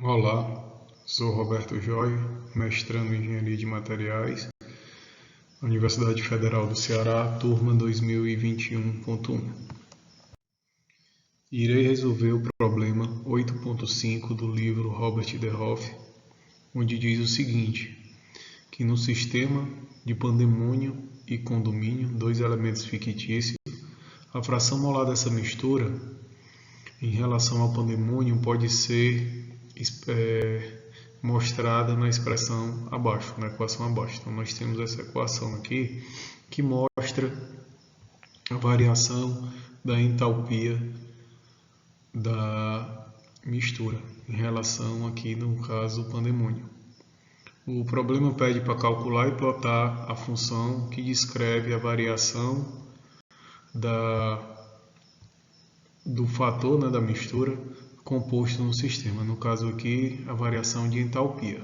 Olá, sou Roberto Joy, mestrando em Engenharia de Materiais, Universidade Federal do Ceará, turma 2021.1. Irei resolver o problema 8.5 do livro Robert de Hoff, onde diz o seguinte, que no sistema de pandemônio e condomínio, dois elementos fictícios, a fração molar dessa mistura em relação ao pandemônio pode ser mostrada na expressão abaixo, na equação abaixo. Então nós temos essa equação aqui que mostra a variação da entalpia da mistura em relação aqui no caso pandemônio. O problema pede para calcular e plotar a função que descreve a variação do fator, da mistura composto no sistema, no caso aqui a variação de entalpia.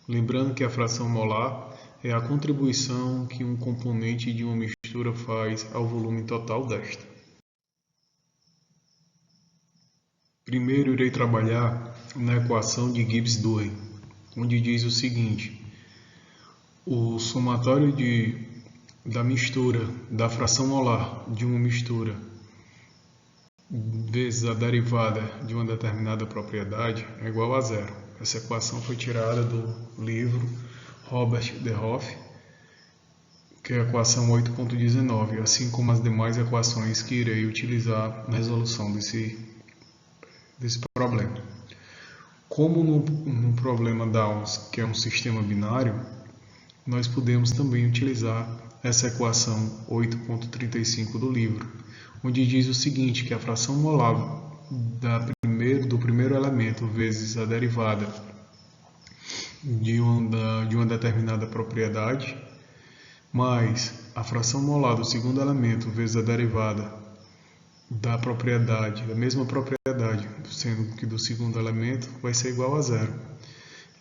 Lembrando que a fração molar é a contribuição que um componente de uma mistura faz ao volume total desta. Primeiro irei trabalhar na equação de Gibbs-Duhem, onde diz o seguinte: o somatório da mistura, da fração molar de uma mistura vezes a derivada de uma determinada propriedade é igual a zero. Essa equação foi tirada do livro Robert de Hoff, que é a equação 8.19, assim como as demais equações que irei utilizar na resolução desse problema. Como no problema Dawes, que é um sistema binário, nós podemos também utilizar essa equação 8.35 do livro, onde diz o seguinte, que a fração molar do primeiro elemento vezes a derivada de uma determinada propriedade, mais a fração molar do segundo elemento vezes a derivada da mesma propriedade, sendo que do segundo elemento vai ser igual a zero.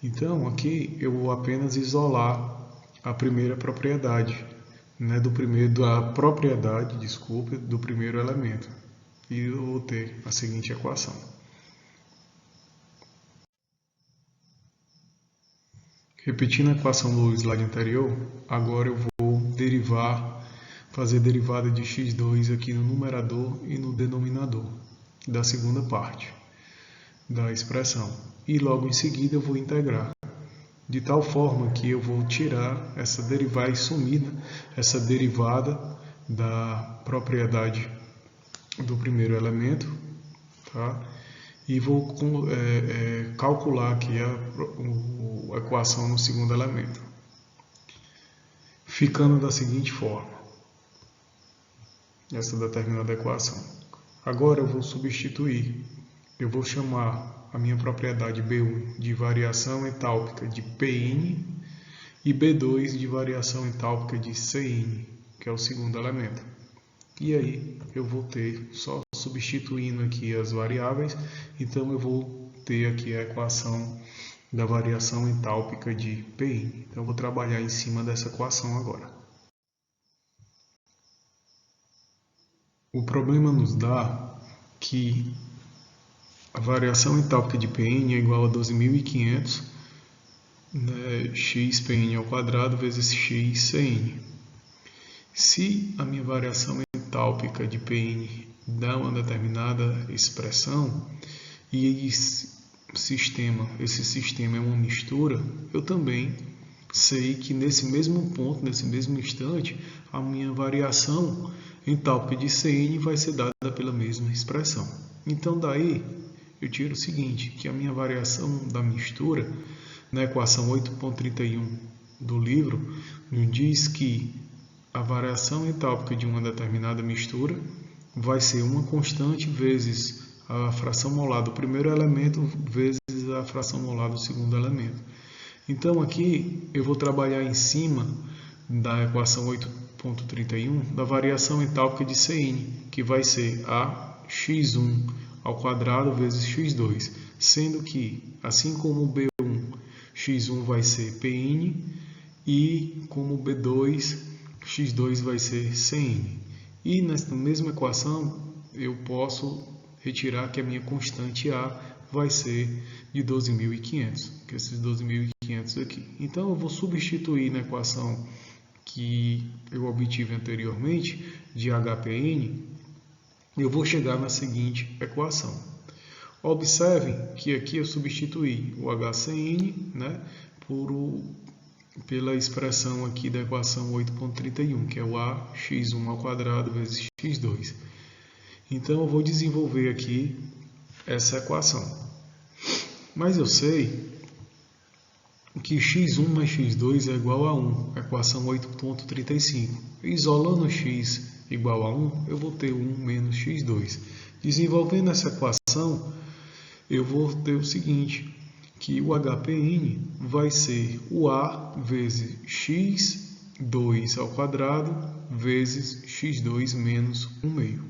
Então, aqui eu vou apenas isolar a primeira propriedade, do primeiro elemento. E eu vou ter a seguinte equação. Repetindo a equação do slide anterior, agora eu vou fazer derivada de x2 aqui no numerador e no denominador da segunda parte da expressão. E logo em seguida eu vou integrar, de tal forma que eu vou tirar vai sumir essa derivada da propriedade do primeiro elemento, tá? E vou calcular aqui a equação no segundo elemento, ficando da seguinte forma, essa determinada equação. Agora eu vou substituir, eu vou chamar a minha propriedade B1 de variação entálpica de Pn e B2 de variação entálpica de Cn, que é o segundo elemento. E aí eu vou ter, só substituindo aqui as variáveis, então eu vou ter aqui a equação da variação entálpica de Pn. Então eu vou trabalhar em cima dessa equação agora. O problema nos dá que a variação entálpica de Pn é igual a 12.500 x Pn ao quadrado vezes x Cn. Se a minha variação entálpica de Pn dá uma determinada expressão e esse sistema é uma mistura, eu também sei que nesse mesmo ponto, nesse mesmo instante, a minha variação entálpica de Cn vai ser dada pela mesma expressão. Então daí eu tiro o seguinte, que a minha variação da mistura, na equação 8.31 do livro, nos diz que a variação entálpica de uma determinada mistura vai ser uma constante vezes a fração molar do primeiro elemento vezes a fração molar do segundo elemento. Então aqui eu vou trabalhar em cima da equação 8.31 da variação entálpica de Cn, que vai ser a x1 ao quadrado vezes x2, sendo que, assim como o B1, x1 vai ser Pn e como o B2, x2 vai ser Cn. E nessa mesma equação eu posso retirar que a minha constante A vai ser de 12.500, que é esses 12.500 aqui. Então eu vou substituir na equação que eu obtive anteriormente de HPN, eu vou chegar na seguinte equação. Observem que aqui eu substituí o HCN, né, pela expressão aqui da equação 8.31, que é o AX1 ao quadrado vezes x2. Então eu vou desenvolver aqui essa equação. Mas eu sei que x1 mais x2 é igual a 1, equação 8.35. Isolando x igual a 1, eu vou ter 1 menos x2. Desenvolvendo essa equação, eu vou ter o seguinte, que o HPN vai ser o A vezes x2 ao quadrado vezes x2 menos 1 meio.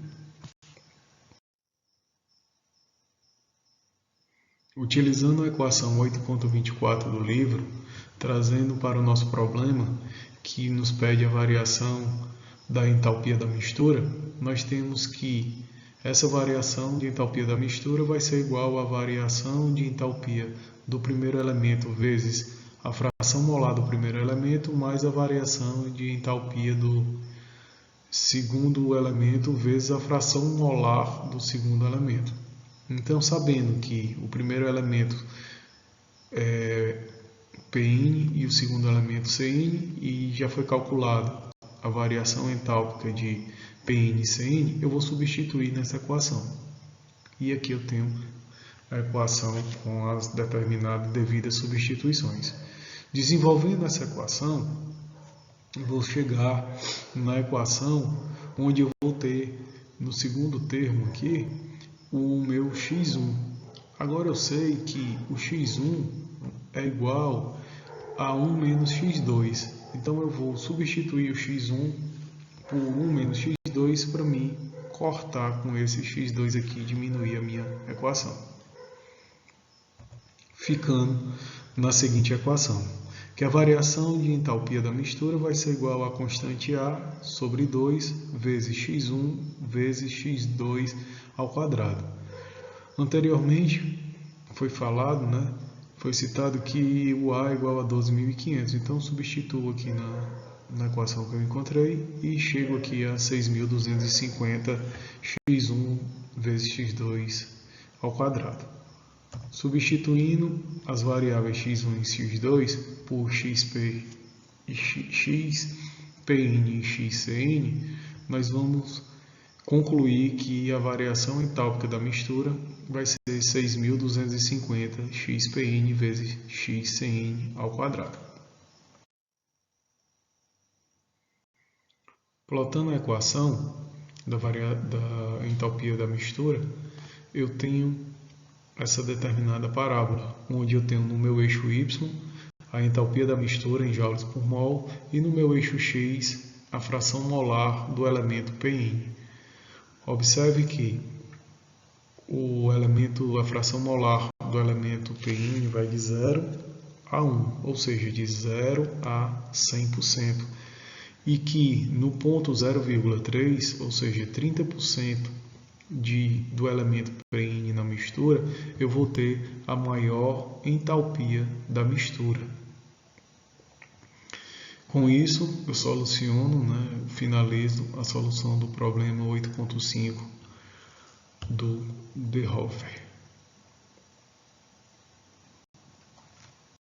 Utilizando a equação 8.24 do livro, trazendo para o nosso problema, que nos pede a variação da entalpia da mistura, nós temos que essa variação de entalpia da mistura vai ser igual à variação de entalpia do primeiro elemento vezes a fração molar do primeiro elemento mais a variação de entalpia do segundo elemento vezes a fração molar do segundo elemento. Então, sabendo que o primeiro elemento é Pn e o segundo elemento Cn, e já foi calculado a variação entálpica de Pn e Cn, eu vou substituir nessa equação. E aqui eu tenho a equação com as determinadas devidas substituições. Desenvolvendo essa equação, eu vou chegar na equação onde eu vou ter, no segundo termo aqui, o meu x1. Agora eu sei que o x1 é igual a 1 menos x2. Então eu vou substituir o x1 por 1 menos x2 para mim cortar com esse x2 aqui e diminuir a minha equação. Ficando na seguinte equação, que a variação de entalpia da mistura vai ser igual a constante A sobre 2 vezes x1 vezes x2 ao quadrado. Anteriormente foi falado, foi citado que o A é igual a 12.500, então substituo aqui na equação que eu encontrei e chego aqui a 6.250 x1 vezes x2 ao quadrado. Substituindo as variáveis x1 e x2 por xpn e xcn, nós vamos concluir que a variação entálpica da mistura vai ser 6.250 xpn vezes xcn ao quadrado. Plotando a equação da entalpia da mistura, eu tenho essa determinada parábola, onde eu tenho no meu eixo y a entalpia da mistura em joules por mol e no meu eixo x a fração molar do elemento Pn. Observe que a fração molar do elemento Pn vai de 0 a 1, ou seja, de 0 a 100%, e que no ponto 0,3, ou seja, 30% do elemento Pn na mistura, eu vou ter a maior entalpia da mistura. Com isso, eu soluciono, finalizo a solução do problema 8.5 do de Hofer.